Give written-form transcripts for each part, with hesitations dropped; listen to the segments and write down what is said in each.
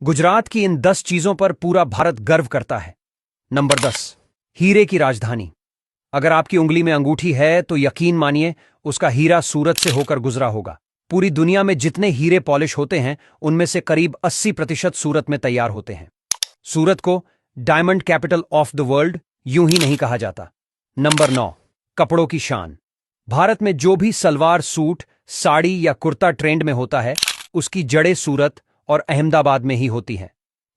गुजरात की इन 10 चीजों पर पूरा भारत गर्व करता है। नंबर 10, हीरे की राजधानी। अगर आपकी उंगली में अंगूठी है तो यकीन मानिए उसका हीरा सूरत से होकर गुजरा होगा। पूरी दुनिया में जितने हीरे पॉलिश होते हैं उनमें से करीब 80% सूरत में तैयार होते हैं। सूरत को diamond capital of the world यूं ही नहीं कहा जाता। नंबर 9, कपड़ों की शान। भारत में जो भी सलवार सूट, साड़ी या कुर्ता ट्रेंड में होता है उसकी जड़ें सूरत और अहमदाबाद में ही होती हैं।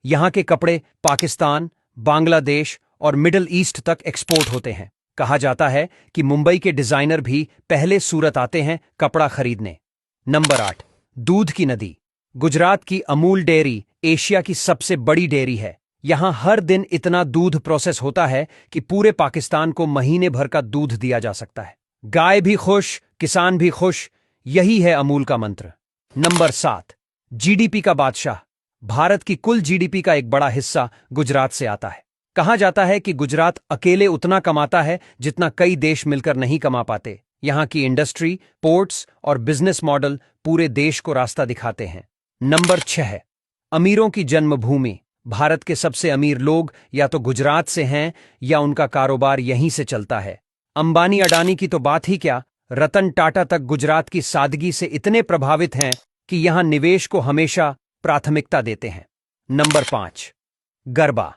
यहां के कपड़े पाकिस्तान, बांग्लादेश और मिडिल ईस्ट तक एक्सपोर्ट होते हैं। कहा जाता है कि मुंबई के डिजाइनर भी पहले सूरत आते हैं कपड़ा खरीदने। नंबर 8, दूध की नदी। गुजरात की अमूल डेयरी एशिया की सबसे बड़ी डेयरी है। यहां हर दिन इतना दूध प्रोसेस होता है कि पूरे पाकिस्तान को महीने भर का दूध दिया जा सकता है। गाय भी खुश, किसान भी खुश, यही है अमूल का मंत्र। नंबर 7, जीडीपी का बादशाह। भारत की कुल जीडीपी का एक बड़ा हिस्सा गुजरात से आता है। कहा जाता है कि गुजरात अकेले उतना कमाता है जितना कई देश मिलकर नहीं कमा पाते। यहां की इंडस्ट्री, पोर्ट्स और बिजनेस मॉडल पूरे देश को रास्ता दिखाते हैं। नंबर 6, अमीरों की जन्मभूमि। भारत के सबसे अमीर लोग या तो गुजरात से हैं या उनका कारोबार यहीं से चलता है। अंबानी अडानी की तो बात ही क्या, रतन टाटा तक गुजरात की सादगी से इतने प्रभावित हैं कि यहां निवेश को हमेशा प्राथमिकता देते हैं। नंबर 5, गरबा।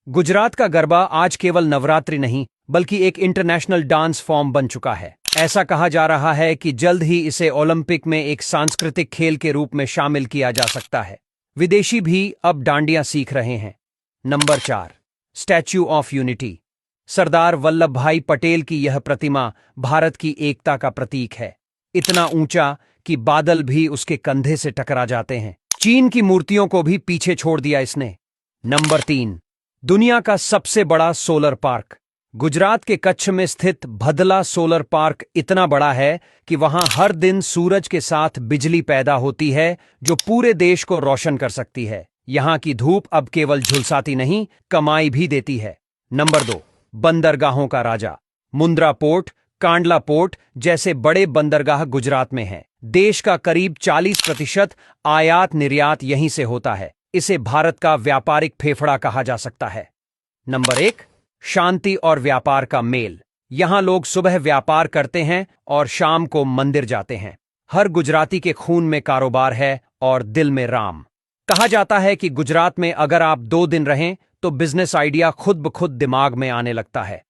गुजरात का गरबा आज केवल नवरात्रि नहीं बल्कि एक इंटरनेशनल डांस फॉर्म बन चुका है। ऐसा कहा जा रहा है कि जल्द ही इसे ओलंपिक में एक सांस्कृतिक खेल के रूप में शामिल किया जा सकता है। विदेशी भी अब डांडिया सीख रहे हैं। Number 4, Statue of Unity. Sardar Vallabhbhai Patel की यह प्रतिमा भारत की एकता का प्रतीक है। इतना ऊंचा कि बादल भी उसके कंधे से टकरा जाते हैं। चीन की मूर्तियों को भी पीछे छोड़ दिया इसने। नंबर 3, दुनिया का सबसे बड़ा सोलर पार्क। गुजरात के कच्छ में स्थित भदला सोलर पार्क इतना बड़ा है कि वहां हर दिन सूरज के साथ बिजली पैदा होती है जो पूरे देश को रोशन कर सकती है। यहां की धूप अब केवल झुलसाती नहीं, कमाई भी देती है। नंबर 2, बंदरगाहों का राजा। मुंद्रा पोर्ट, कांडला पोर्ट जैसे बड़े बंदरगाह गुजरात में हैं। देश का करीब 40% आयात निर्यात यहीं से होता है। इसे भारत का व्यापारिक फेफड़ा कहा जा सकता है। नंबर 1, शांति और व्यापार का मेल। यहां लोग सुबह व्यापार करते हैं और शाम को मंदिर जाते हैं। हर गुजराती के खून में कारोबार है और दिल में राम। कहा जाता है कि गुजरात में अगर आप 2 दिन रहें तो बिजनेस आइडिया खुद ब खुद दिमाग में आने लगता है।